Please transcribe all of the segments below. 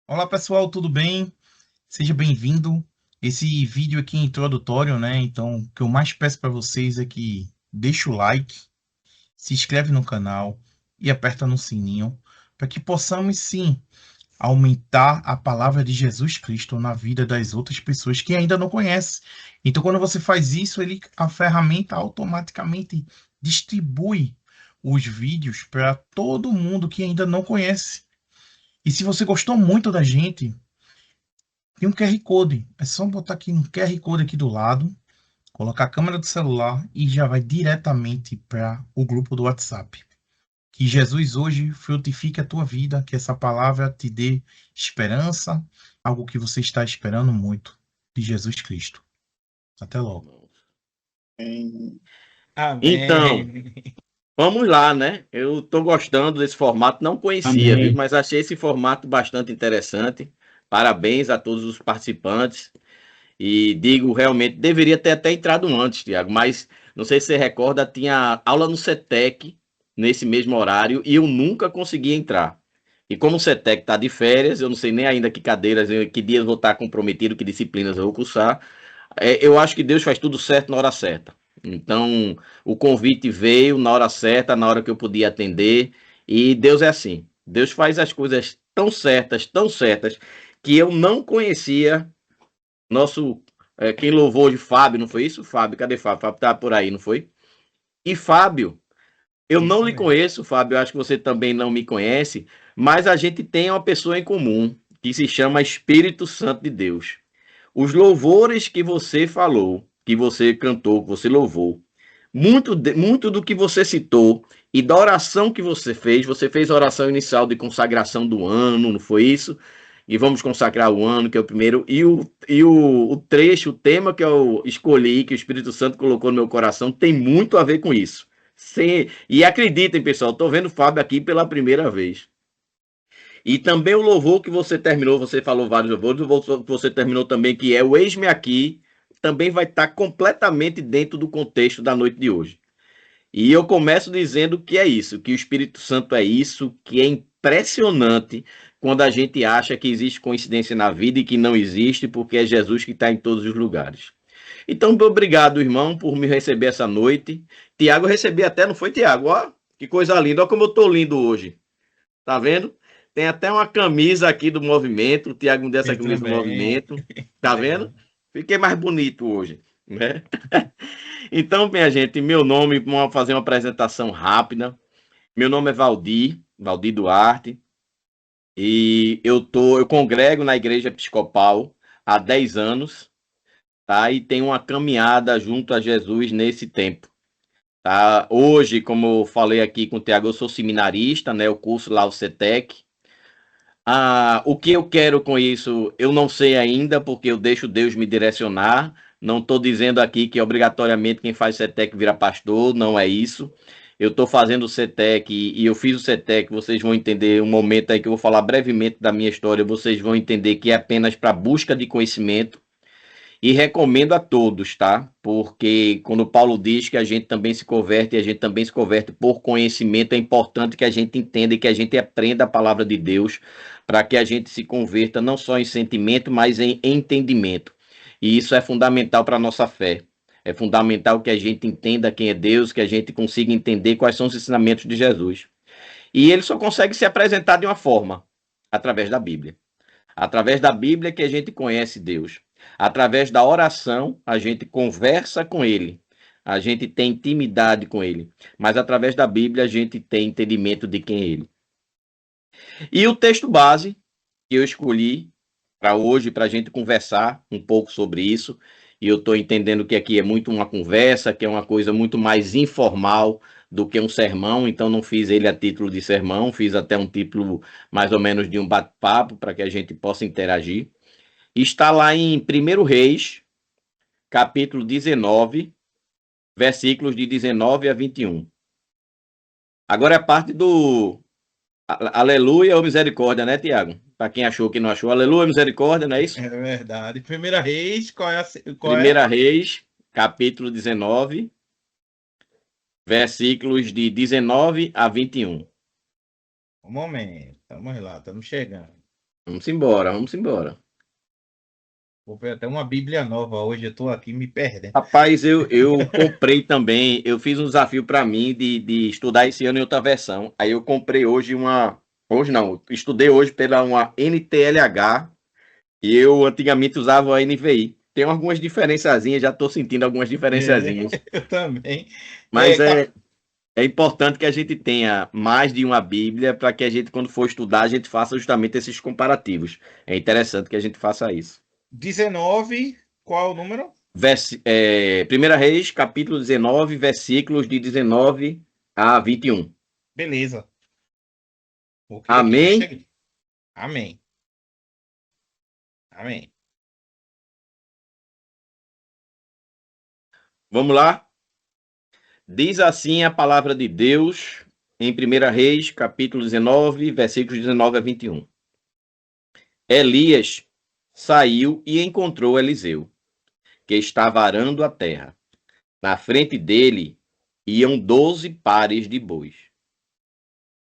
Olá pessoal, tudo bem? Seja bem-vindo. Esse vídeo aqui é introdutório, né? Então, o que eu mais peço para vocês é que deixe o like, se inscreve no canal e aperta no sininho para que possamos sim aumentar a palavra de Jesus Cristo na vida das outras pessoas que ainda não conhecem. Então, quando você faz isso, a ferramenta automaticamente distribui os vídeos para todo mundo que ainda não conhece. E se você gostou muito da gente, tem um QR Code. É só botar aqui no QR Code aqui do lado, colocar a câmera do celular e já vai diretamente para o grupo do WhatsApp. Que Jesus hoje frutifique a tua vida, que essa palavra te dê esperança, algo que você está esperando muito de Jesus Cristo. Até logo. Então, Amém. vamos lá, né? Eu tô gostando desse formato, não conhecia, viu? Amém. Mas achei esse formato bastante interessante. Parabéns a todos os participantes. E digo, realmente, deveria ter até entrado antes, Tiago, mas não sei se você recorda, tinha aula no CETEC nesse mesmo horário e eu nunca consegui entrar. E como o CETEC está de férias, eu não sei nem ainda que cadeiras, que dias vou estar comprometido, que disciplinas eu vou cursar. Eu acho que Deus faz tudo certo na hora certa. Então, o convite veio na hora certa, na hora que eu podia atender, e Deus é assim. Deus faz as coisas tão certas, que eu não conhecia nosso. Quem louvou hoje, Fábio, não foi isso? Fábio, cadê Fábio? Fábio tá por aí, não foi? E Fábio, eu não Isso lhe mesmo. conheço, Fábio, eu acho que você também não me conhece, mas a gente tem uma pessoa em comum, que se chama Espírito Santo de Deus. Os louvores que você falou, que você cantou, que você louvou, muito do que você citou e da oração que você fez a oração inicial de consagração do ano, não foi isso? E vamos consagrar o ano, que é o primeiro, o trecho, o tema que eu escolhi, que o Espírito Santo colocou no meu coração, tem muito a ver com isso. Sim, e acreditem, pessoal, estou vendo o Fábio aqui pela primeira vez. E também o louvor que você terminou, você falou vários louvores, o louvor que você terminou também, que é o Eis-me Aqui, também vai estar completamente dentro do contexto da noite de hoje. E eu começo dizendo que é isso, que o Espírito Santo é isso, que é impressionante quando a gente acha que existe coincidência na vida e que não existe, porque é Jesus que está em todos os lugares. Então, obrigado, irmão, por me receber essa noite. Tiago, eu recebi até, não foi, Tiago? Ó, que coisa linda, olha como eu tô lindo hoje. Tá vendo? Tem até uma camisa aqui do movimento. O Tiago me deu essa Eu camisa do também. movimento. Que Tá vendo? legal. Fiquei mais bonito hoje, né? Então, minha gente, meu nome, vamos fazer uma apresentação rápida. Meu nome é Valdir, Valdir Duarte, e eu congrego na Igreja Episcopal há 10 anos, tá? E tenho uma caminhada junto a Jesus nesse tempo. Tá? Hoje, como eu falei aqui com o Tiago, eu sou seminarista, né? Eu curso lá o CETEC. O que eu quero com isso, eu não sei ainda, porque eu deixo Deus me direcionar. Não estou dizendo aqui que obrigatoriamente quem faz CETEC vira pastor, não é isso. Eu estou fazendo o CETEC e eu fiz o CETEC, vocês vão entender um momento aí que eu vou falar brevemente da minha história, vocês vão entender que é apenas para busca de conhecimento. E recomendo a todos, tá? Porque quando Paulo diz que a gente também se converte, e a gente também se converte por conhecimento, é importante que a gente entenda e que a gente aprenda a palavra de Deus, para que a gente se converta não só em sentimento, mas em entendimento. E isso é fundamental para a nossa fé. É fundamental que a gente entenda quem é Deus, que a gente consiga entender quais são os ensinamentos de Jesus. E ele só consegue se apresentar de uma forma, através da Bíblia. Através da Bíblia que a gente conhece Deus. Através da oração, a gente conversa com Ele. A gente tem intimidade com Ele. Mas através da Bíblia, a gente tem entendimento de quem é Ele. E o texto base que eu escolhi para hoje, para a gente conversar um pouco sobre isso, e eu estou entendendo que aqui é muito uma conversa, que é uma coisa muito mais informal do que um sermão, então não fiz ele a título de sermão, fiz até um título mais ou menos de um bate-papo para que a gente possa interagir. Está lá em 1 Reis, capítulo 19, versículos de 19 a 21. Agora é a parte do aleluia ou misericórdia, né, Tiago? Para quem achou que não achou, aleluia, misericórdia, não é isso? É verdade. Primeira Reis, qual é? 1 Reis, capítulo 19, versículos de 19 a 21. Um momento. Vamos lá, estamos chegando. Vamos embora, vamos embora. Vou ver até uma Bíblia nova hoje, eu tô aqui me perdendo. Rapaz, eu comprei também, eu fiz um desafio para mim de estudar esse ano em outra versão. Aí eu comprei hoje uma. Hoje não, estudei hoje pela uma NTLH e eu antigamente usava a NVI. Tem algumas diferençazinhas, já estou sentindo algumas diferençazinhas. Eu também. Mas é importante que a gente tenha mais de uma Bíblia para que a gente, quando for estudar, a gente faça justamente esses comparativos. É interessante que a gente faça isso. 19, qual é o número? 1 Reis, capítulo 19, versículos de 19 a 21. Beleza. Vou crer aqui, já Amém? cheguei. Amém. Amém. Vamos lá? Diz assim a palavra de Deus em 1 Reis, capítulo 19, versículos 19 a 21. Elias saiu e encontrou Eliseu, que estava arando a terra. Na frente dele iam 12 pares de bois.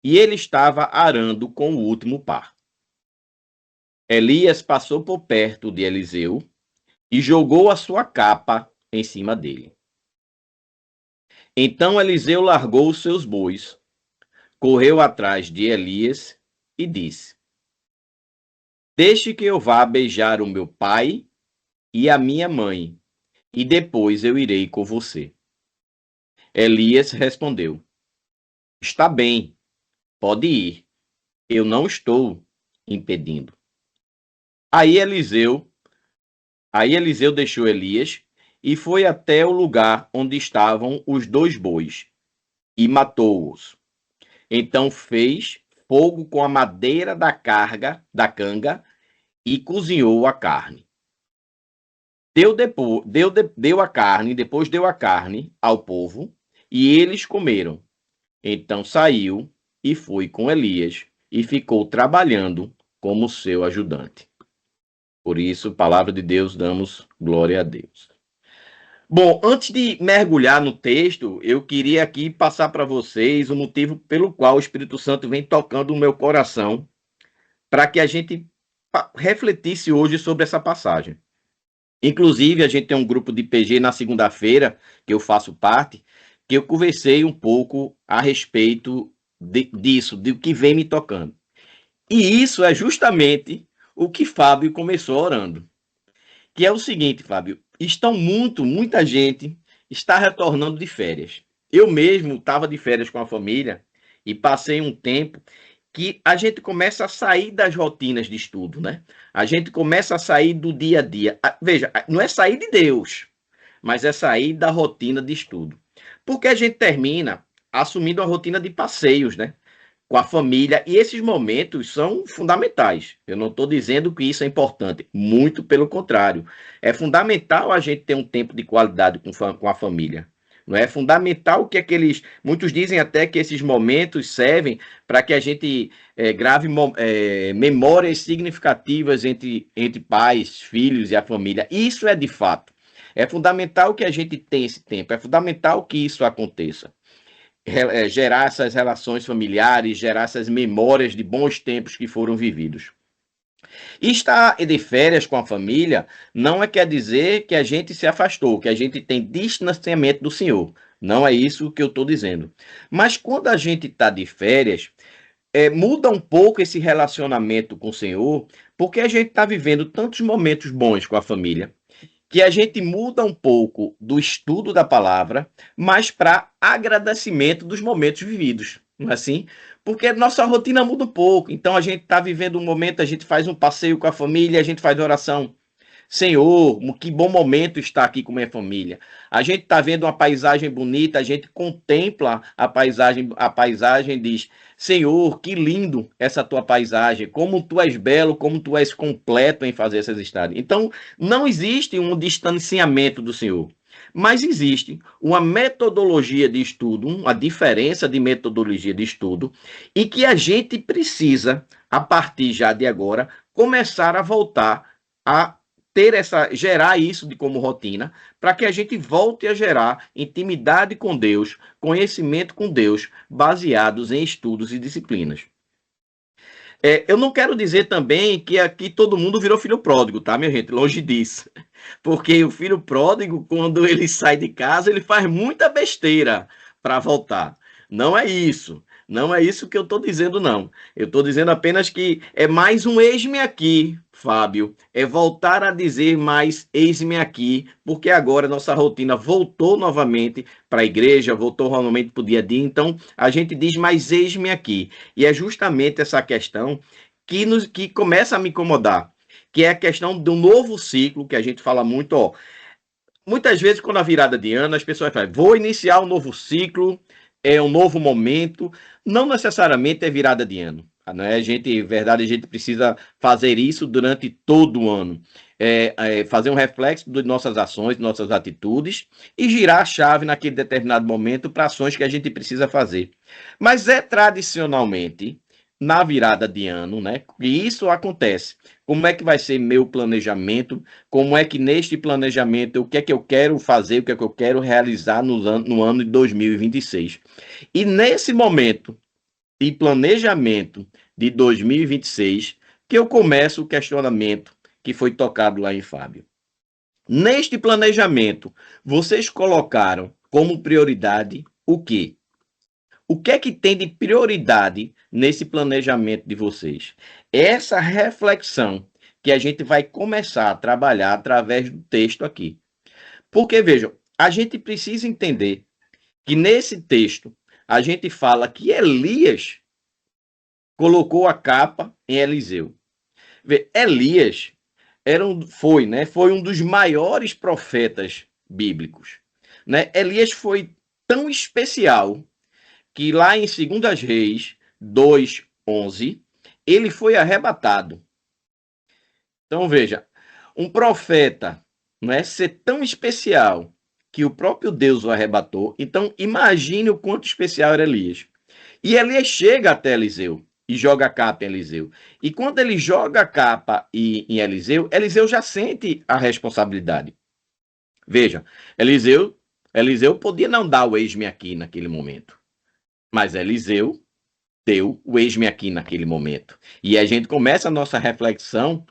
E ele estava arando com o último par. Elias passou por perto de Eliseu e jogou a sua capa em cima dele. Então Eliseu largou os seus bois, correu atrás de Elias e disse: Deixe que eu vá beijar o meu pai e a minha mãe, e depois eu irei com você. Elias respondeu: Está bem, pode ir, eu não estou impedindo. Aí Eliseu deixou Elias e foi até o lugar onde estavam os 2 bois e matou-os. Então fez fogo com a madeira da canga e cozinhou a carne. Depois deu a carne ao povo e eles comeram. Então saiu e foi com Elias e ficou trabalhando como seu ajudante. Por isso, palavra de Deus, damos glória a Deus. Bom, antes de mergulhar no texto, eu queria aqui passar para vocês o motivo pelo qual o Espírito Santo vem tocando o meu coração para que a gente refletisse hoje sobre essa passagem. Inclusive, a gente tem um grupo de PG na segunda-feira, que eu faço parte, que eu conversei um pouco a respeito disso, do que vem me tocando. E isso é justamente o que Fábio começou orando. Que é o seguinte, Fábio, muita gente está retornando de férias. Eu mesmo estava de férias com a família e passei um tempo que a gente começa a sair das rotinas de estudo, né? A gente começa a sair do dia a dia. Veja, não é sair de Deus, mas é sair da rotina de estudo. Porque a gente termina assumindo a rotina de passeios, né? Com a família, e esses momentos são fundamentais. Eu não estou dizendo que isso é importante, muito pelo contrário. É fundamental a gente ter um tempo de qualidade com a família. Não é fundamental que aqueles. Muitos dizem até que esses momentos servem para que a gente grave memórias significativas entre pais, filhos e a família. Isso é de fato. É fundamental que a gente tenha esse tempo, é fundamental que isso aconteça. Gerar essas relações familiares, gerar essas memórias de bons tempos que foram vividos. E estar de férias com a família não quer dizer que a gente se afastou, que a gente tem distanciamento do Senhor. Não é isso que eu estou dizendo. Mas quando a gente está de férias, muda um pouco esse relacionamento com o Senhor, porque a gente está vivendo tantos momentos bons com a família, que a gente muda um pouco do estudo da palavra, mas para agradecimento dos momentos vividos, não é assim? Porque nossa rotina muda um pouco. Então a gente está vivendo um momento, a gente faz um passeio com a família, a gente faz oração. Senhor, que bom momento estar aqui com minha família. A gente está vendo uma paisagem bonita, a gente contempla a paisagem diz: Senhor, que lindo essa tua paisagem, como tu és belo, como tu és completo em fazer essas estradas. Então, não existe um distanciamento do Senhor, mas existe uma metodologia de estudo, uma diferença de metodologia de estudo, e que a gente precisa, a partir já de agora, começar a voltar a gerar isso de como rotina, para que a gente volte a gerar intimidade com Deus, conhecimento com Deus, baseados em estudos e disciplinas. Eu não quero dizer também que aqui todo mundo virou filho pródigo, tá, minha gente? Longe disso. Porque o filho pródigo, quando ele sai de casa, ele faz muita besteira para voltar. Não é isso. Não é isso que eu estou dizendo, não. Eu estou dizendo apenas que é mais um eis-me aqui, Fábio. É voltar a dizer mais eis-me aqui, porque agora nossa rotina voltou novamente para a igreja, voltou novamente para o dia a dia. Então, a gente diz mais eis-me aqui. E é justamente essa questão que começa a me incomodar, que é a questão do novo ciclo, que a gente fala muito, ó. Muitas vezes, quando a virada de ano, as pessoas falam, vou iniciar um novo ciclo, é um novo momento. Não necessariamente é virada de ano. Né? Verdade, a gente precisa fazer isso durante todo o ano. Fazer um reflexo de nossas ações, de nossas atitudes e girar a chave naquele determinado momento para ações que a gente precisa fazer. Mas é tradicionalmente na virada de ano, né? E isso acontece. Como é que vai ser meu planejamento? Como é que neste planejamento, o que é que eu quero fazer, o que é que eu quero realizar no ano de 2026? E nesse momento de planejamento de 2026, que eu começo o questionamento que foi tocado lá em Fábio. Neste planejamento, vocês colocaram como prioridade o quê? O que é que tem de prioridade nesse planejamento de vocês? Essa reflexão que a gente vai começar a trabalhar através do texto aqui. Porque, vejam, a gente precisa entender que nesse texto a gente fala que Elias colocou a capa em Eliseu. Elias foi um dos maiores profetas bíblicos. Né? Elias foi tão especial que lá em 2 Reis 2:11, ele foi arrebatado. Então veja, um profeta, não é, ser tão especial que o próprio Deus o arrebatou. Então imagine o quanto especial era Elias. E Elias chega até Eliseu e joga a capa em Eliseu. E quando ele joga a capa em Eliseu, Eliseu já sente a responsabilidade. Veja, Eliseu podia não dar o eis-me aqui naquele momento. Mas Eliseu deu o eis-me aqui naquele momento. E a gente começa a nossa reflexão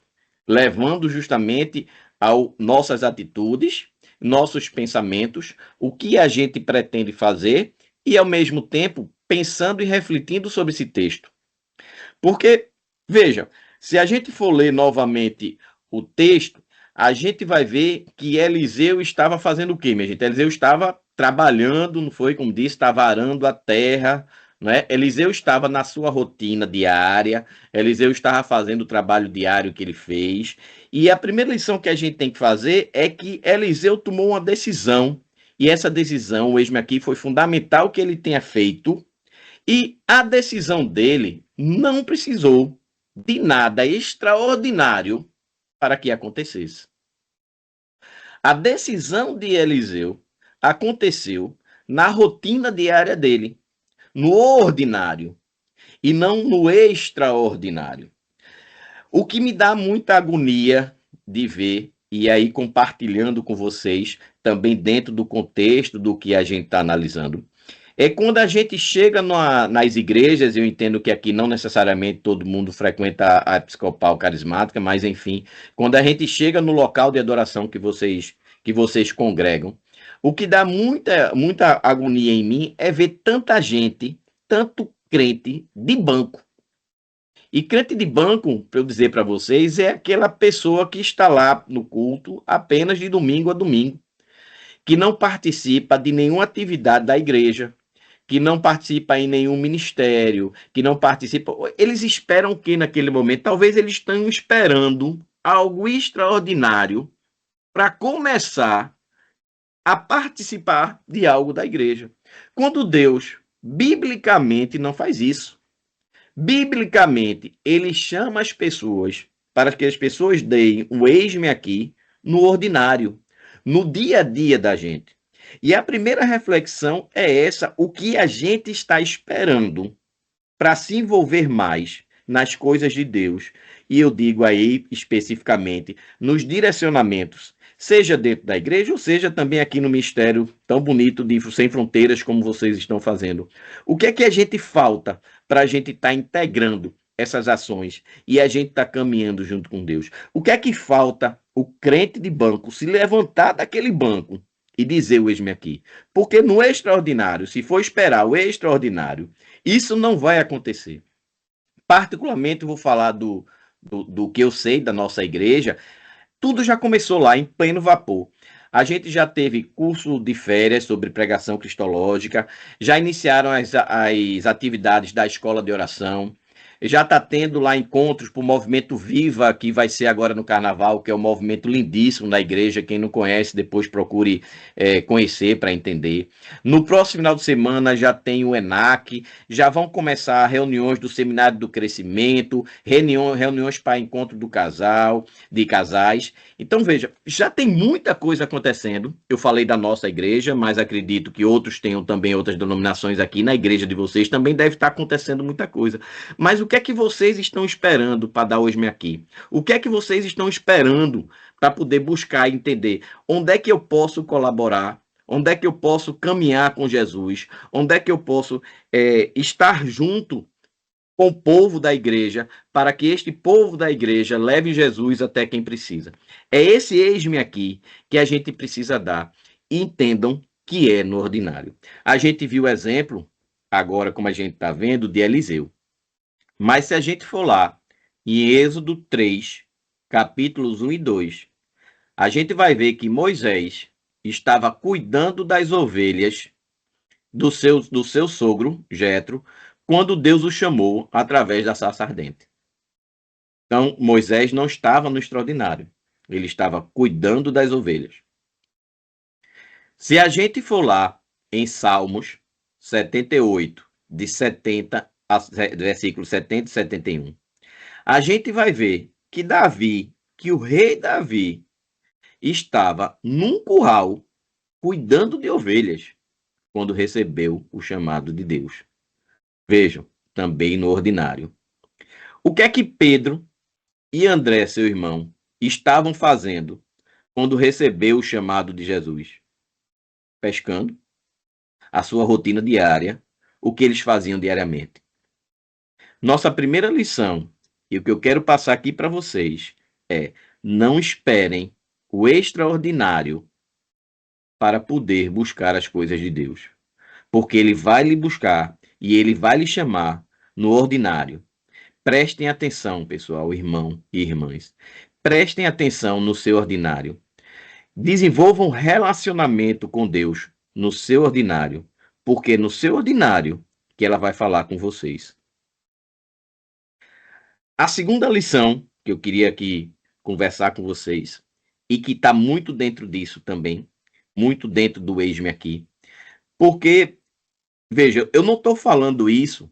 levando justamente ao nossas atitudes, nossos pensamentos, o que a gente pretende fazer e, ao mesmo tempo, pensando e refletindo sobre esse texto. Porque, veja, se a gente for ler novamente o texto, a gente vai ver que Eliseu estava fazendo o quê, minha gente? Eliseu estava trabalhando, não foi? Como disse, estava arando a terra, não é? Eliseu estava na sua rotina diária, Eliseu estava fazendo o trabalho diário que ele fez. E a primeira lição que a gente tem que fazer é que Eliseu tomou uma decisão, e essa decisão, o eis-me aqui, foi fundamental que ele tenha feito, e a decisão dele não precisou de nada extraordinário para que acontecesse. A decisão de Eliseu aconteceu na rotina diária dele, no ordinário, e não no extraordinário. O que me dá muita agonia de ver, e aí compartilhando com vocês, também dentro do contexto do que a gente está analisando, é quando a gente chega nas igrejas. Eu entendo que aqui não necessariamente todo mundo frequenta a episcopal carismática, mas enfim, quando a gente chega no local de adoração que vocês congregam, o que dá muita agonia em mim é ver tanta gente, tanto crente de banco. E crente de banco, para eu dizer para vocês, é aquela pessoa que está lá no culto apenas de domingo a domingo, que não participa de nenhuma atividade da igreja, que não participa em nenhum ministério, que não participa. Eles esperam o que naquele momento? Talvez eles estão esperando algo extraordinário para começar a participar de algo da igreja. Quando Deus, biblicamente, não faz isso. Biblicamente, ele chama as pessoas para que as pessoas deem o eis-me aqui no ordinário, no dia a dia da gente. E a primeira reflexão é essa: o que a gente está esperando para se envolver mais nas coisas de Deus. E eu digo aí especificamente nos direcionamentos, seja dentro da igreja ou seja também aqui no ministério tão bonito de Sem Fronteiras como vocês estão fazendo. O que é que a gente falta para a gente estar integrando essas ações e a gente está caminhando junto com Deus. O que é que falta o crente de banco se levantar daquele banco e dizer o eis-me aqui? Porque no extraordinário, se for esperar o extraordinário, isso não vai acontecer. Particularmente, vou falar do que eu sei da nossa igreja. Tudo já começou lá em pleno vapor. A gente já teve curso de férias sobre pregação cristológica, já iniciaram as atividades da escola de oração, já está tendo lá encontros para o Movimento Viva, que vai ser agora no Carnaval, que é um movimento lindíssimo da igreja. Quem não conhece, depois procure conhecer para entender. No próximo final de semana já tem o ENAC, já vão começar reuniões do Seminário do Crescimento, reuniões para encontro do casal, de casais. Então, veja, já tem muita coisa acontecendo. Eu falei da nossa igreja, mas acredito que outros tenham também outras denominações aqui. Na igreja de vocês também deve estar acontecendo muita coisa. Mas o que é que vocês estão esperando para dar hoje-me aqui? O que é que vocês estão esperando para poder buscar e entender onde é que eu posso colaborar? Onde é que eu posso caminhar com Jesus? Onde é que eu posso estar junto com o povo da igreja, para que este povo da igreja leve Jesus até quem precisa? É esse eis-me aqui que a gente precisa dar. E entendam que é no ordinário. A gente viu o exemplo, agora como a gente está vendo, de Eliseu. Mas se a gente for lá em Êxodo 3, capítulos 1 e 2, a gente vai ver que Moisés estava cuidando das ovelhas do seu sogro, Jetro, quando Deus o chamou através da sarça ardente. Então, Moisés não estava no extraordinário. Ele estava cuidando das ovelhas. Se a gente for lá em Salmos 78, de 70 versículos 70 e 71, a gente vai ver que o rei Davi, estava num curral cuidando de ovelhas quando recebeu o chamado de Deus. Vejam, também no ordinário. O que é que Pedro e André, seu irmão, estavam fazendo quando recebeu o chamado de Jesus? Pescando. A sua rotina diária, o que eles faziam diariamente. Nossa primeira lição, e o que eu quero passar aqui para vocês, é: não esperem o extraordinário para poder buscar as coisas de Deus. Porque ele vai lhe buscar e ele vai lhe chamar no ordinário. Prestem atenção, pessoal, irmão e irmãs. Prestem atenção no seu ordinário. Desenvolvam um relacionamento com Deus no seu ordinário, porque no seu ordinário que ela vai falar com vocês. A segunda lição que eu queria aqui conversar com vocês, e que está muito dentro disso também, muito dentro do eis-me aqui, porque, veja, eu não estou falando isso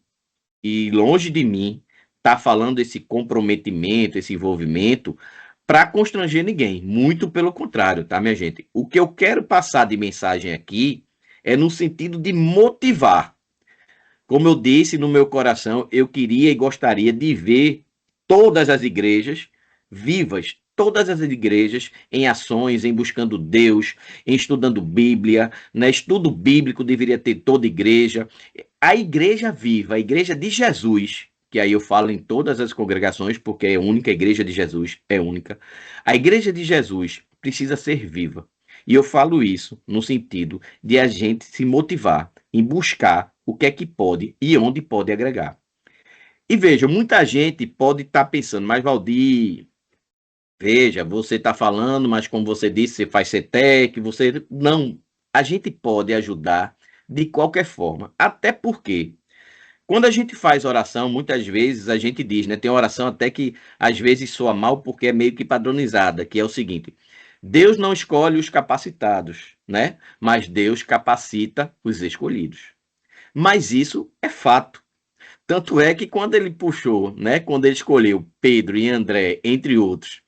e longe de mim tá falando esse comprometimento, esse envolvimento para constranger ninguém. Muito pelo contrário, tá, minha gente? O que eu quero passar de mensagem aqui é no sentido de motivar. Como eu disse no meu coração, eu queria e gostaria de ver todas as igrejas vivas, todas as igrejas em ações, em buscando Deus, em estudando Bíblia, né? Estudo bíblico deveria ter toda igreja. A igreja viva, a igreja de Jesus, que aí eu falo em todas as congregações, porque é única, a igreja de Jesus é única. A igreja de Jesus precisa ser viva. E eu falo isso no sentido de a gente se motivar em buscar o que é que pode e onde pode agregar. E veja, muita gente pode estar pensando, mas Valdir, veja, você está falando, mas como você disse, você faz CETEC, você... Não, a gente pode ajudar de qualquer forma, até porque quando a gente faz oração, muitas vezes a gente diz, né? Tem oração até que às vezes soa mal porque é meio que padronizada, que é o seguinte: Deus não escolhe os capacitados, né? Mas Deus capacita os escolhidos. Mas isso é fato. Tanto é que quando ele puxou, né? Quando ele escolheu Pedro e André, entre outros,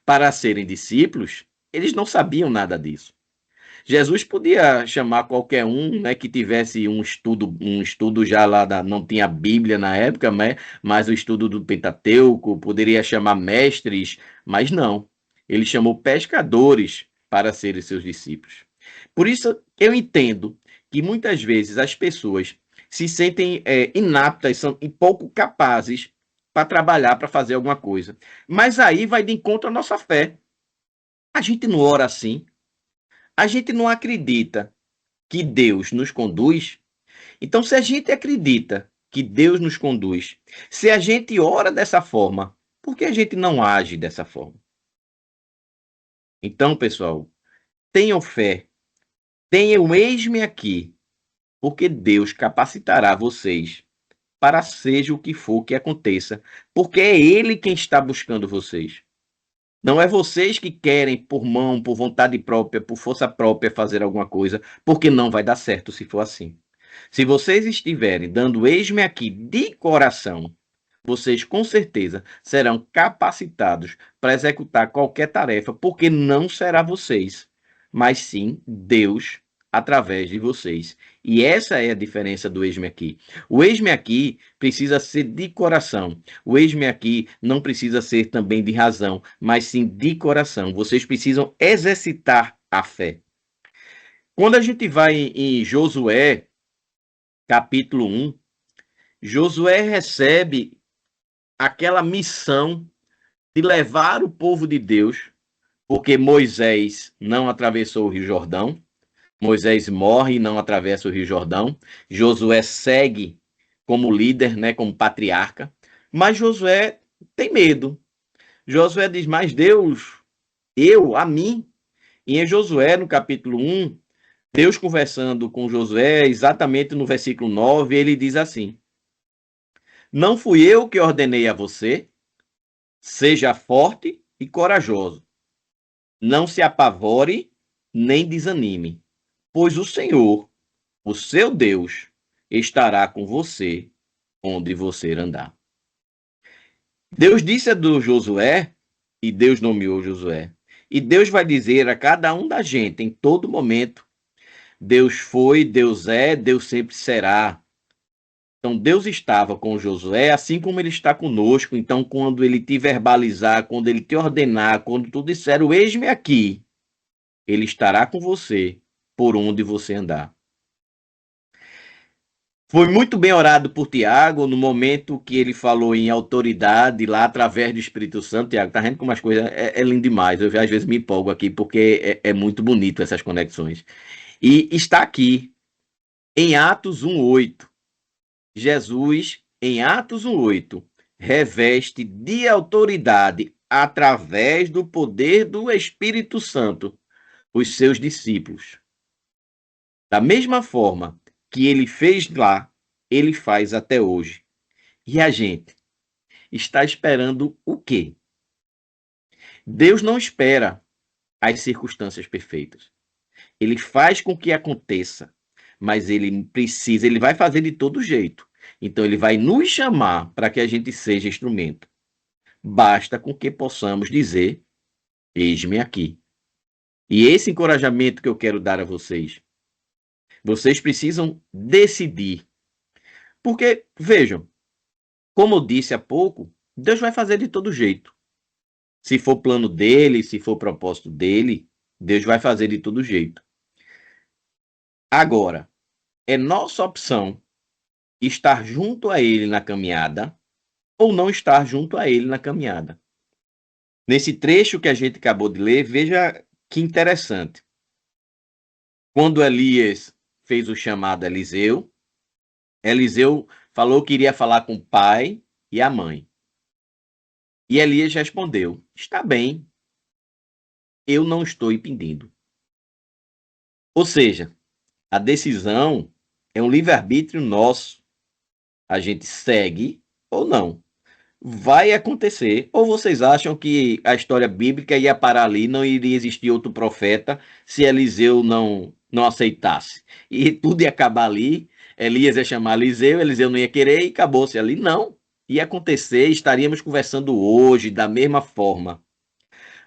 para serem discípulos, eles não sabiam nada disso. Jesus podia chamar qualquer um, né, que tivesse um estudo já lá, não tinha Bíblia na época, né, mas o estudo do Pentateuco, poderia chamar mestres, mas não. Ele chamou pescadores para serem seus discípulos. Por isso, eu entendo que muitas vezes as pessoas se sentem inaptas, são pouco capazes para trabalhar, para fazer alguma coisa. Mas aí vai de encontro à nossa fé. A gente não ora assim. A gente não acredita que Deus nos conduz. Então, se a gente acredita que Deus nos conduz, se a gente ora dessa forma, por que a gente não age dessa forma? Então, pessoal, tenham fé, tenham eis-me aqui, porque Deus capacitará vocês para seja o que for que aconteça, porque é Ele quem está buscando vocês. Não é vocês que querem, por mão, por vontade própria, por força própria, fazer alguma coisa, porque não vai dar certo se for assim. Se vocês estiverem dando eis-me aqui de coração, vocês com certeza serão capacitados para executar qualquer tarefa, porque não será vocês, mas sim Deus através de vocês. E essa é a diferença do eis-me aqui. O eis-me aqui precisa ser de coração. O eis-me aqui não precisa ser também de razão, mas sim de coração. Vocês precisam exercitar a fé. Quando a gente vai em Josué, capítulo 1, Josué recebe aquela missão de levar o povo de Deus, porque Moisés não atravessou o Rio Jordão, Moisés morre e não atravessa o Rio Jordão, Josué segue como líder, né, como patriarca, mas Josué tem medo. Josué diz, mas Deus, a mim. E em Josué, no capítulo 1, Deus conversando com Josué, exatamente no versículo 9, ele diz assim, não fui eu que ordenei a você, seja forte e corajoso. Não se apavore nem desanime, pois o Senhor, o seu Deus, estará com você onde você andar. Deus disse a do Josué, e Deus nomeou Josué. E Deus vai dizer a cada um da gente, em todo momento, Deus foi, Deus é, Deus sempre será. Então, Deus estava com Josué, assim como ele está conosco. Então, quando ele te verbalizar, quando ele te ordenar, quando tu disser, o eis-me aqui, ele estará com você por onde você andar. Foi muito bem orado por Tiago no momento que ele falou em autoridade lá através do Espírito Santo. Tiago, tá vendo como as coisas é lindo demais. Eu às vezes me empolgo aqui porque é muito bonito essas conexões. E está aqui em Atos 1:8. Jesus, em Atos 1:8, reveste de autoridade através do poder do Espírito Santo os seus discípulos. Da mesma forma que ele fez lá, ele faz até hoje. E a gente está esperando o quê? Deus não espera as circunstâncias perfeitas. Ele faz com que aconteça, mas ele vai fazer de todo jeito. Então ele vai nos chamar para que a gente seja instrumento. Basta com que possamos dizer: eis-me aqui. E esse encorajamento que eu quero dar a vocês. Vocês precisam decidir. Porque, vejam, como eu disse há pouco, Deus vai fazer de todo jeito. Se for plano dele, se for propósito dele, Deus vai fazer de todo jeito. Agora, é nossa opção estar junto a ele na caminhada ou não estar junto a ele na caminhada. Nesse trecho que a gente acabou de ler, veja que interessante. Quando Elias fez o chamado a Eliseu, Eliseu falou que iria falar com o pai e a mãe. E Elias respondeu: está bem, eu não estou impedindo. Ou seja, a decisão é um livre-arbítrio nosso. A gente segue ou não. Vai acontecer. Ou vocês acham que a história bíblica ia parar ali, não iria existir outro profeta se Eliseu não aceitasse? E tudo ia acabar ali, Elias ia chamar Eliseu não ia querer e acabou-se ali. Não. Ia acontecer, estaríamos conversando hoje da mesma forma.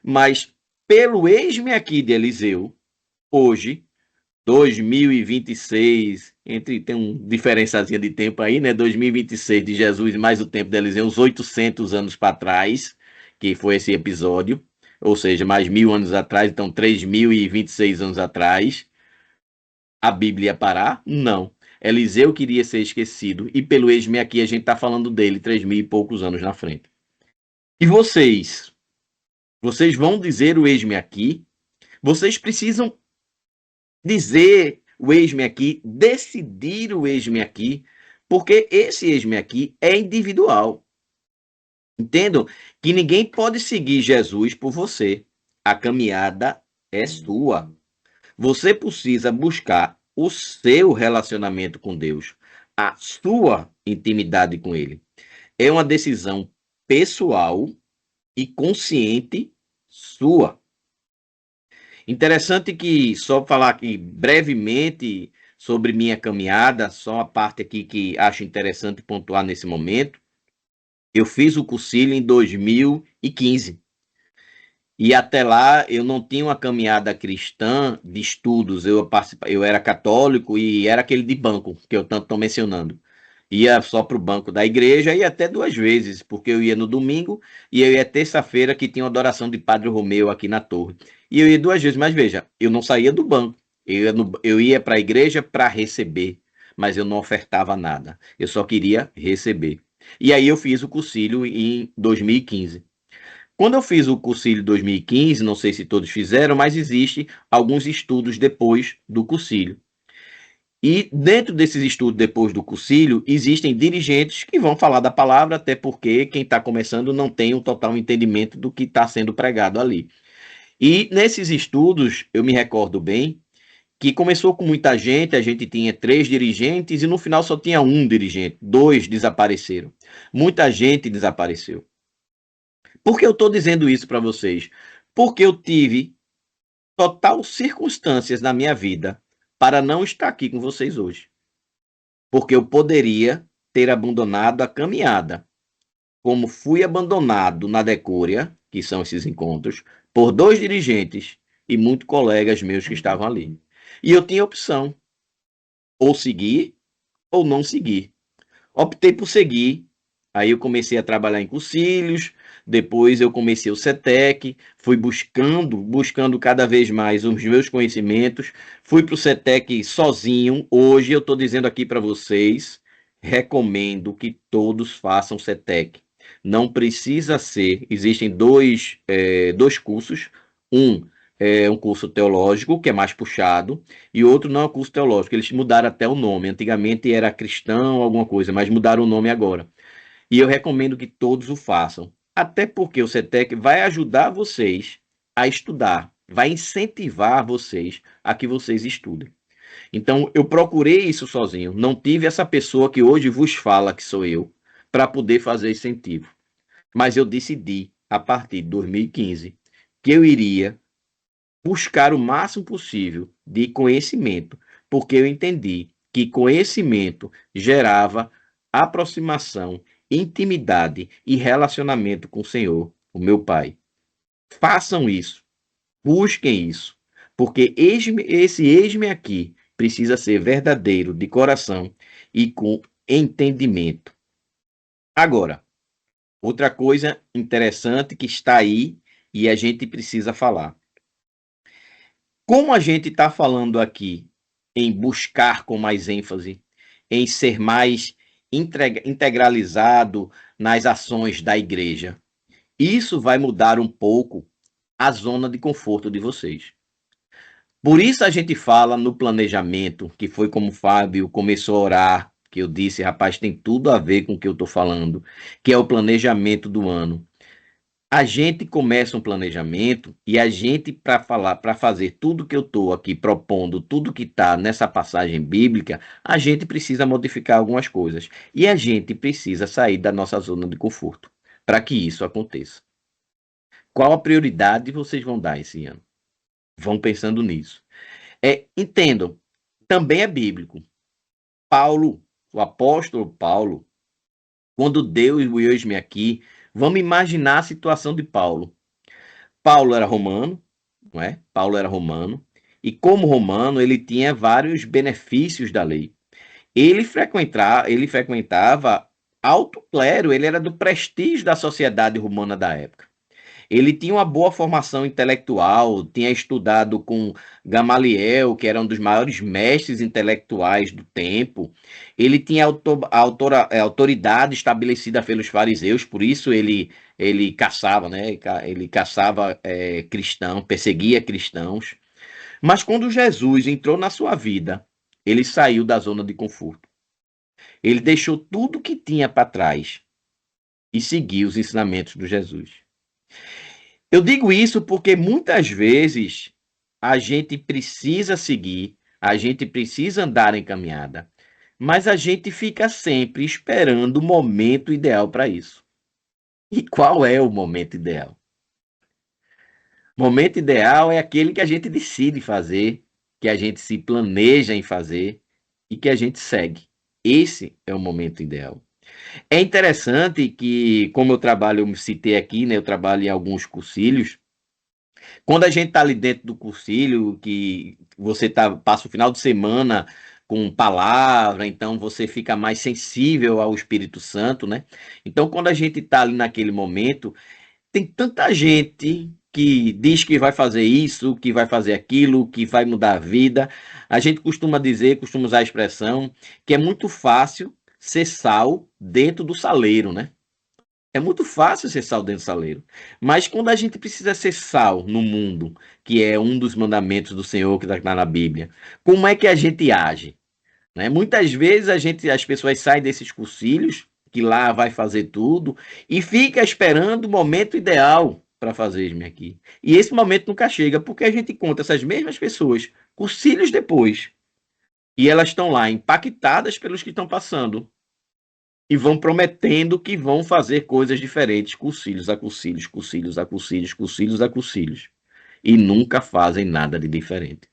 Mas pelo eis-me aqui de Eliseu, hoje, 2026, tem uma diferençazinha de tempo aí, né? 2026 de Jesus mais o tempo de Eliseu, uns 800 anos para trás, que foi esse episódio, ou seja, mais 1000 anos atrás, então 3026 anos atrás, a Bíblia ia parar? Não. Eliseu queria ser esquecido, e pelo eis-me aqui a gente está falando dele 3.000 e poucos anos na frente. E vocês vão dizer o eis-me aqui, vocês precisam dizer o eis-me aqui, decidir o eis-me aqui, porque esse eis-me aqui é individual. Entendam que ninguém pode seguir Jesus por você. A caminhada é sua. Você precisa buscar o seu relacionamento com Deus, a sua intimidade com Ele. É uma decisão pessoal e consciente sua. Interessante que, só falar aqui brevemente sobre minha caminhada, só a parte aqui que acho interessante pontuar nesse momento. Eu fiz o cursilho em 2015. E até lá eu não tinha uma caminhada cristã de estudos. Eu era católico e era aquele de banco, que eu tanto estou mencionando. Ia só para o banco da igreja e até 2 vezes, porque eu ia no domingo e eu ia terça-feira, que tinha uma adoração de Padre Romeu aqui na torre. E eu ia 2 vezes, mas veja, eu não saía do banco. Eu ia para a igreja para receber, mas eu não ofertava nada. Eu só queria receber. E aí eu fiz o cursilho em 2015. Quando eu fiz o cursilho em 2015, não sei se todos fizeram, mas existe alguns estudos depois do cursilho. E dentro desses estudos depois do cursilho, existem dirigentes que vão falar da palavra, até porque quem está começando não tem um total entendimento do que está sendo pregado ali. E nesses estudos, eu me recordo bem, que começou com muita gente, a gente tinha 3 dirigentes e no final só tinha um dirigente, 2 desapareceram. Muita gente desapareceu. Por que eu estou dizendo isso para vocês? Porque eu tive total circunstâncias na minha vida para não estar aqui com vocês hoje. Porque eu poderia ter abandonado a caminhada, como fui abandonado na Decúria, que são esses encontros, por 2 dirigentes e muitos colegas meus que estavam ali. E eu tinha opção, ou seguir ou não seguir. Optei por seguir. Aí eu comecei a trabalhar em cursilhos, depois eu comecei o CETEC, fui buscando cada vez mais os meus conhecimentos, fui para o CETEC sozinho. Hoje eu estou dizendo aqui para vocês, recomendo que todos façam CETEC. Não precisa ser, existem dois cursos, um é um curso teológico, que é mais puxado, e outro não é um curso teológico, eles mudaram até o nome, antigamente era cristão, alguma coisa, mas mudaram o nome agora. E eu recomendo que todos o façam. Até porque o CETEC vai ajudar vocês a estudar, vai incentivar vocês a que vocês estudem. Então, eu procurei isso sozinho. Não tive essa pessoa que hoje vos fala, que sou eu, para poder fazer incentivo. Mas eu decidi, a partir de 2015, que eu iria buscar o máximo possível de conhecimento, porque eu entendi que conhecimento gerava aproximação, intimidade e relacionamento com o Senhor, o meu Pai. Façam isso, busquem isso, porque esse eis-me aqui precisa ser verdadeiro, de coração e com entendimento. Agora, outra coisa interessante que está aí e a gente precisa falar. Como a gente está falando aqui em buscar com mais ênfase, em ser mais integralizado nas ações da igreja, isso vai mudar um pouco a zona de conforto de vocês. Por isso a gente fala no planejamento, que foi como o Fábio começou a orar, que eu disse, rapaz, tem tudo a ver com o que eu estou falando, que é o planejamento do ano. A gente começa um planejamento e a gente, para fazer tudo que eu estou aqui propondo, tudo que está nessa passagem bíblica, a gente precisa modificar algumas coisas. E a gente precisa sair da nossa zona de conforto para que isso aconteça. Qual a prioridade vocês vão dar esse ano? Vão pensando nisso. Entendam, também é bíblico. Paulo, o apóstolo Paulo, quando deu o eis-me aqui, vamos imaginar a situação de Paulo. Paulo era romano, não é? Paulo era romano, e como romano, ele tinha vários benefícios da lei. Ele frequentava alto clero, ele era do prestígio da sociedade romana da época. Ele tinha uma boa formação intelectual, tinha estudado com Gamaliel, que era um dos maiores mestres intelectuais do tempo. Ele tinha autoridade estabelecida pelos fariseus, por isso ele caçava, né? Ele caçava cristãos, perseguia cristãos. Mas quando Jesus entrou na sua vida, ele saiu da zona de conforto. Ele deixou tudo que tinha para trás e seguiu os ensinamentos de Jesus. Eu digo isso porque muitas vezes a gente precisa seguir, a gente precisa andar em caminhada, mas a gente fica sempre esperando o momento ideal para isso. E qual é o momento ideal? O momento ideal é aquele que a gente decide fazer, que a gente se planeja em fazer e que a gente segue. Esse é o momento ideal. É interessante que, como eu trabalho, eu me citei aqui, né? Eu trabalho em alguns cursilhos. Quando a gente está ali dentro do cursilho, que você passa o final de semana com palavra, então você fica mais sensível ao Espírito Santo, né? Então, quando a gente está ali naquele momento, tem tanta gente que diz que vai fazer isso, que vai fazer aquilo, que vai mudar a vida. A gente costuma dizer, costuma usar a expressão, que é muito fácil ser sal dentro do saleiro, né? É muito fácil ser sal dentro do saleiro. Mas quando a gente precisa ser sal no mundo, que é um dos mandamentos do Senhor que está na Bíblia, como é que a gente age? Né? Muitas vezes as pessoas saem desses cursilhos, que lá vai fazer tudo, e fica esperando o momento ideal para fazer aqui. E esse momento nunca chega, porque a gente conta essas mesmas pessoas, cursilhos depois, e elas estão lá impactadas pelos que estão passando e vão prometendo que vão fazer coisas diferentes, cursilhos a cursilhos, cursilhos a cursilhos, cursilhos a cursilhos, e nunca fazem nada de diferente.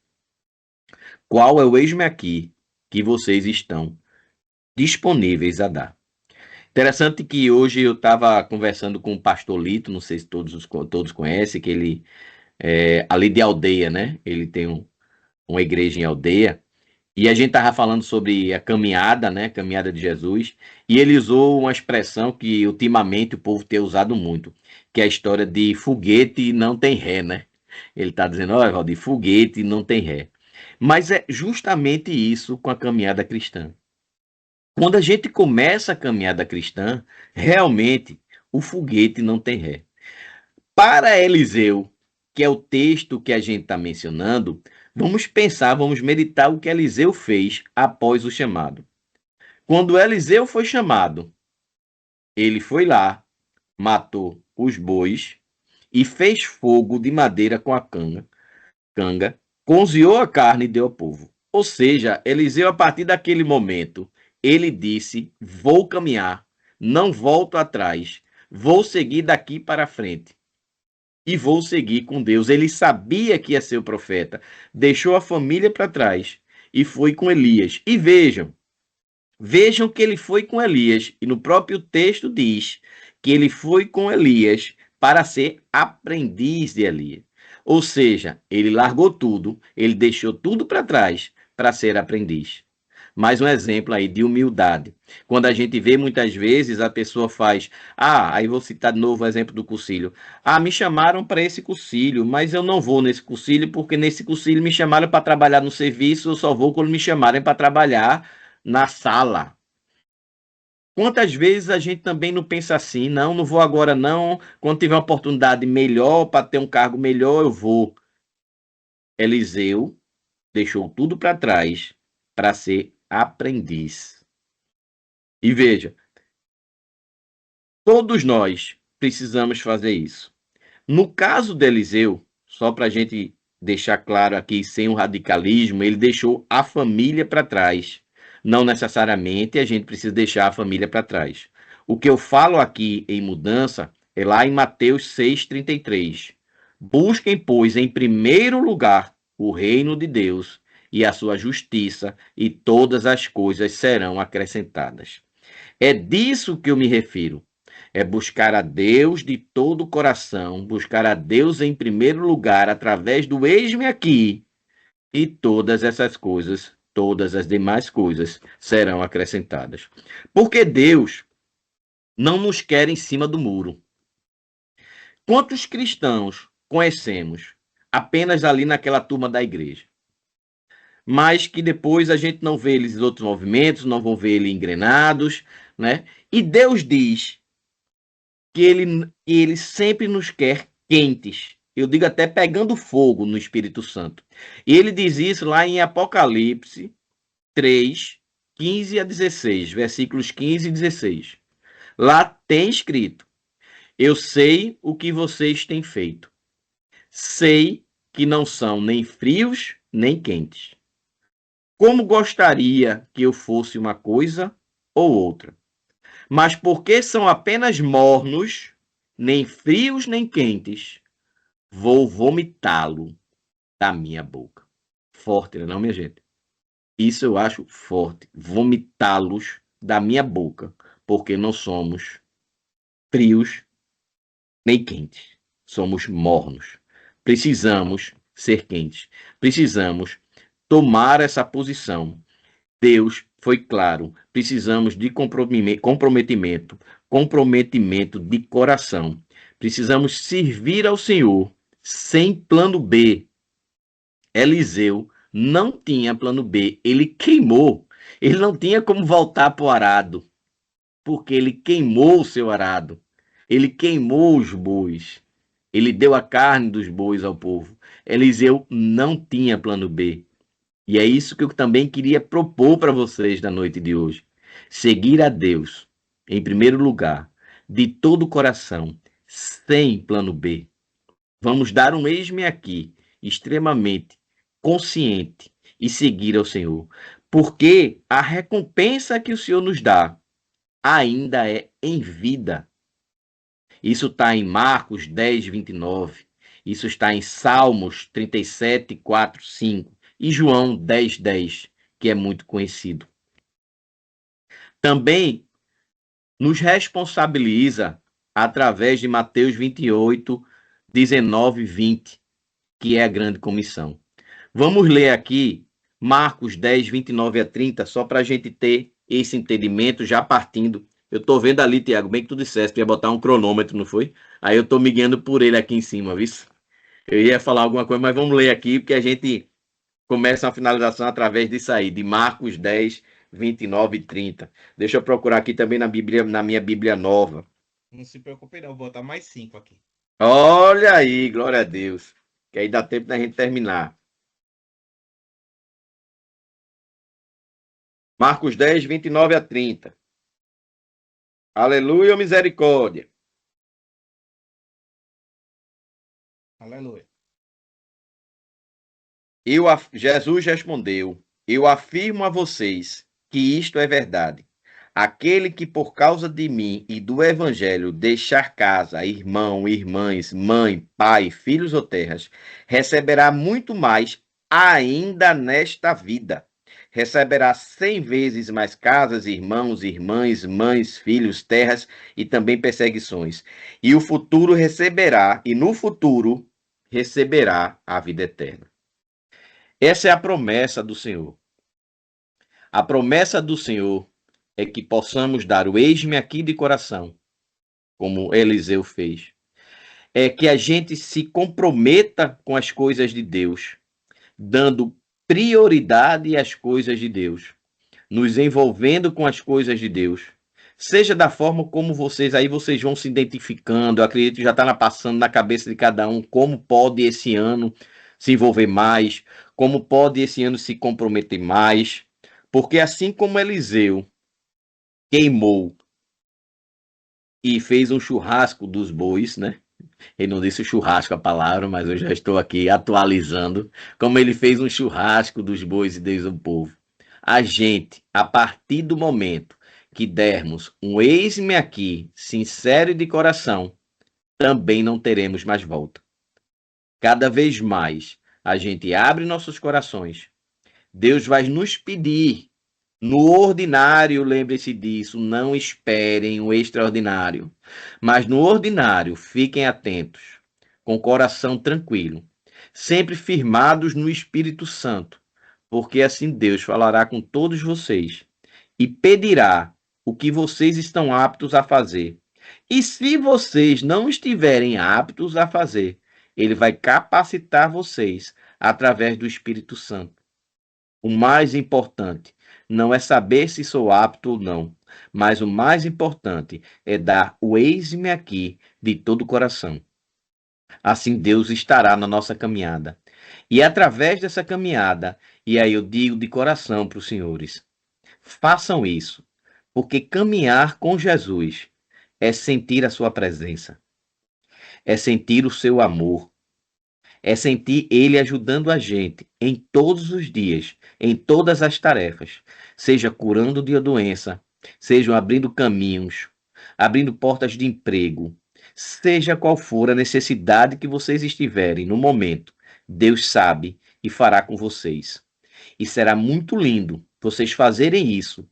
Qual é o eis-me aqui que vocês estão disponíveis a dar? Interessante que hoje eu estava conversando com o pastor Lito, não sei se todos conhecem, que ele é ali de Aldeia, né? Ele tem uma igreja em Aldeia, e a gente estava falando sobre a caminhada, né? Caminhada de Jesus, e ele usou uma expressão que ultimamente o povo tem usado muito, que é a história de foguete não tem ré, né? Ele está dizendo, olha, Valdir, foguete não tem ré. Mas é justamente isso com a caminhada cristã. Quando a gente começa a caminhada cristã, realmente o foguete não tem ré. Para Eliseu, que é o texto que a gente está mencionando, vamos pensar, vamos meditar o que Eliseu fez após o chamado. Quando Eliseu foi chamado, ele foi lá, matou os bois e fez fogo de madeira com a canga, cozinhou a carne e deu ao povo. Ou seja, Eliseu, a partir daquele momento, ele disse: vou caminhar, não volto atrás, vou seguir daqui para frente. E vou seguir com Deus. Ele sabia que ia ser o profeta. Deixou a família para trás e foi com Elias. E vejam que ele foi com Elias. E no próprio texto diz que ele foi com Elias para ser aprendiz de Elias. Ou seja, ele largou tudo, ele deixou tudo para trás para ser aprendiz. Mais um exemplo aí de humildade. Quando a gente vê muitas vezes a pessoa faz, aí vou citar de novo o exemplo do cursilho. Me chamaram para esse cursilho, mas eu não vou nesse cursilho porque nesse cursilho me chamaram para trabalhar no serviço, eu só vou quando me chamarem para trabalhar na sala. Quantas vezes a gente também não pensa assim, não vou agora não, quando tiver uma oportunidade melhor, para ter um cargo melhor, eu vou. Eliseu deixou tudo para trás para ser aprendiz. E veja, todos nós precisamos fazer isso. No caso de Eliseu, só para a gente deixar claro aqui, sem o radicalismo, ele deixou a família para trás. Não necessariamente a gente precisa deixar a família para trás. O que eu falo aqui em mudança é lá em Mateus 6,33. Busquem, pois, em primeiro lugar o reino de Deus e a sua justiça, e todas as coisas serão acrescentadas. É disso que eu me refiro. É buscar a Deus de todo o coração, buscar a Deus em primeiro lugar, através do eis-me aqui, e todas essas coisas, todas as demais coisas serão acrescentadas. Porque Deus não nos quer em cima do muro. Quantos cristãos conhecemos apenas ali naquela turma da igreja? Mas que depois a gente não vê eles em outros movimentos, não vão ver eles engrenados, né? E Deus diz que ele sempre nos quer quentes. Eu digo até pegando fogo no Espírito Santo. E ele diz isso lá em Apocalipse 3, 15 a 16, versículos 15 e 16. Lá tem escrito: eu sei o que vocês têm feito. Sei que não são nem frios nem quentes. Como gostaria que eu fosse uma coisa ou outra. Mas porque são apenas mornos, nem frios nem quentes, vou vomitá-lo da minha boca. Forte, não, minha gente? Isso eu acho forte. Vomitá-los da minha boca, porque não somos frios nem quentes. Somos mornos. Precisamos ser quentes. Precisamos tomar essa posição. Deus foi claro. Precisamos de comprometimento, comprometimento de coração. Precisamos servir ao Senhor sem plano B. Eliseu não tinha plano B. Ele queimou. Ele não tinha como voltar para o arado, porque ele queimou o seu arado. Ele queimou os bois. Ele deu a carne dos bois ao povo. Eliseu não tinha plano B. E é isso que eu também queria propor para vocês na noite de hoje. Seguir a Deus, em primeiro lugar, de todo o coração, sem plano B. Vamos dar um eis-me aqui, extremamente consciente, e seguir ao Senhor. Porque a recompensa que o Senhor nos dá ainda é em vida. Isso está em Marcos 10, 29. Isso está em Salmos 37, 4, 5. E João 10, 10, que é muito conhecido. Também nos responsabiliza através de Mateus 28, 19 e 20, que é a grande comissão. Vamos ler aqui Marcos 10, 29 a 30, só para a gente ter esse entendimento, já partindo. Eu estou vendo ali, Tiago, bem que tu disseste, ia botar um cronômetro, não foi? Aí eu estou me guiando por ele aqui em cima, viu? Eu ia falar alguma coisa, mas vamos ler aqui, porque a gente começa a finalização através disso aí, de Marcos 10, 29 e 30. Deixa eu procurar aqui também na Bíblia, na minha Bíblia nova. Não se preocupe não, vou botar mais 5 aqui. Olha aí, glória a Deus. Que aí dá tempo da gente terminar. Marcos 10, 29 a 30. Aleluia, misericórdia. Aleluia. Jesus respondeu: eu afirmo a vocês que isto é verdade. Aquele que por causa de mim e do evangelho deixar casa, irmão, irmãs, mãe, pai, filhos ou terras, receberá muito mais ainda nesta vida. Receberá 100 vezes mais casas, irmãos, irmãs, mães, filhos, terras e também perseguições. E o futuro receberá, e no futuro receberá a vida eterna. Essa é a promessa do Senhor. A promessa do Senhor é que possamos dar o eis-me aqui de coração, como Eliseu fez. É que a gente se comprometa com as coisas de Deus, dando prioridade às coisas de Deus, nos envolvendo com as coisas de Deus. Seja da forma como vocês vão se identificando. Eu acredito que já está passando na cabeça de cada um como pode esse ano se envolver mais, como pode esse ano se comprometer mais. Porque assim como Eliseu queimou e fez um churrasco dos bois, né? Ele não disse churrasco a palavra, mas eu já estou aqui atualizando. Como ele fez um churrasco dos bois e Deus do povo. A gente, a partir do momento que dermos um eis-me aqui, sincero e de coração, também não teremos mais volta. Cada vez mais a gente abre nossos corações. Deus vai nos pedir. No ordinário, lembre-se disso, não esperem o extraordinário. Mas no ordinário, fiquem atentos, com o coração tranquilo, sempre firmados no Espírito Santo, porque assim Deus falará com todos vocês e pedirá o que vocês estão aptos a fazer. E se vocês não estiverem aptos a fazer, ele vai capacitar vocês através do Espírito Santo. O mais importante não é saber se sou apto ou não, mas o mais importante é dar o eis-me aqui de todo o coração. Assim Deus estará na nossa caminhada. E através dessa caminhada, e aí eu digo de coração para os senhores, façam isso, porque caminhar com Jesus é sentir a sua presença, é sentir o seu amor, é sentir Ele ajudando a gente em todos os dias, em todas as tarefas, seja curando de doença, seja abrindo caminhos, abrindo portas de emprego, seja qual for a necessidade que vocês estiverem no momento, Deus sabe e fará com vocês. E será muito lindo vocês fazerem isso,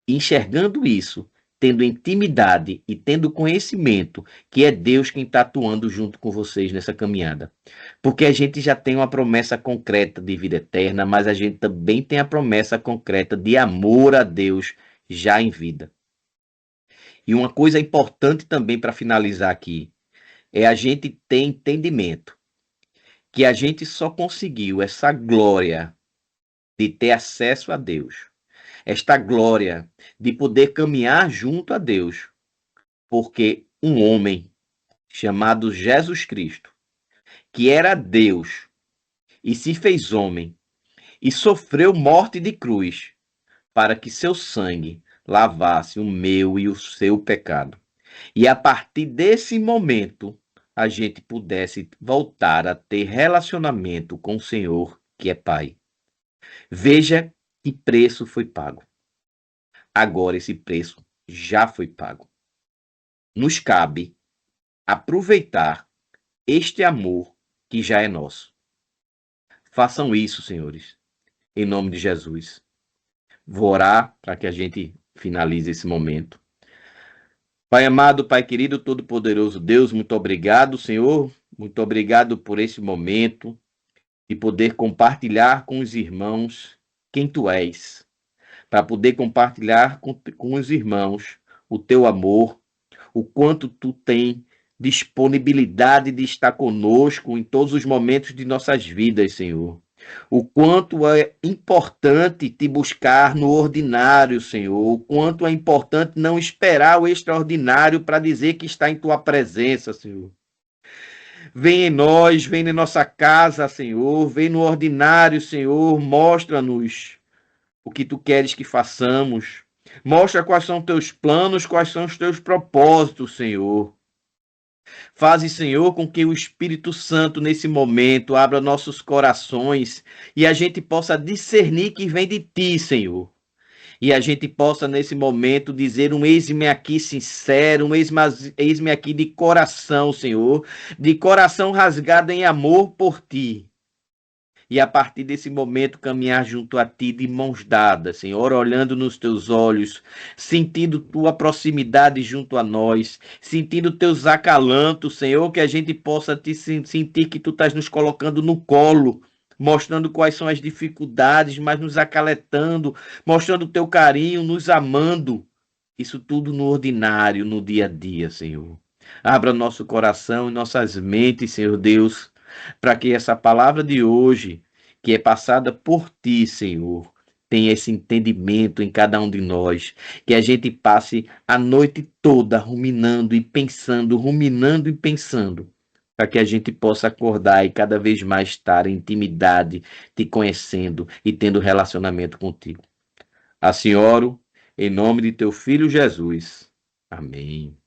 enxergando isso, tendo intimidade e tendo conhecimento que é Deus quem está atuando junto com vocês nessa caminhada. Porque a gente já tem uma promessa concreta de vida eterna, mas a gente também tem a promessa concreta de amor a Deus já em vida. E uma coisa importante também para finalizar aqui é a gente ter entendimento que a gente só conseguiu essa glória de ter acesso a Deus, esta glória de poder caminhar junto a Deus, porque um homem chamado Jesus Cristo, que era Deus e se fez homem e sofreu morte de cruz para que seu sangue lavasse o meu e o seu pecado. E a partir desse momento, a gente pudesse voltar a ter relacionamento com o Senhor, que é Pai. Veja que preço foi pago. Agora esse preço já foi pago. Nos cabe aproveitar este amor que já é nosso. Façam isso, senhores, em nome de Jesus. Vou orar para que a gente finalize esse momento. Pai amado, Pai querido, todo-poderoso Deus, muito obrigado, Senhor. Muito obrigado por esse momento e poder compartilhar com os irmãos quem Tu és. Para poder compartilhar com os irmãos o Teu amor, o quanto Tu tem disponibilidade de estar conosco em todos os momentos de nossas vidas, Senhor. O quanto é importante te buscar no ordinário, Senhor. O quanto é importante não esperar o extraordinário para dizer que está em tua presença, Senhor. Vem em nós, vem em nossa casa, Senhor. Vem no ordinário, Senhor. Mostra-nos o que tu queres que façamos. Mostra quais são teus planos, quais são os teus propósitos, Senhor. Faze, Senhor, com que o Espírito Santo, nesse momento, abra nossos corações e a gente possa discernir que vem de Ti, Senhor. E a gente possa, nesse momento, dizer um eis-me aqui sincero, um eis-me aqui de coração, Senhor, de coração rasgado em amor por Ti. E a partir desse momento caminhar junto a Ti de mãos dadas, Senhor, olhando nos Teus olhos, sentindo Tua proximidade junto a nós, sentindo Teus acalantos, Senhor, que a gente possa te sentir que Tu estás nos colocando no colo, mostrando quais são as dificuldades, mas nos acalentando, mostrando o Teu carinho, nos amando. Isso tudo no ordinário, no dia a dia, Senhor. Abra nosso coração e nossas mentes, Senhor Deus, para que essa palavra de hoje, que é passada por Ti, Senhor, tenha esse entendimento em cada um de nós, que a gente passe a noite toda ruminando e pensando, para que a gente possa acordar e cada vez mais estar em intimidade, te conhecendo e tendo relacionamento contigo. Assim oro, em nome de Teu Filho Jesus. Amém.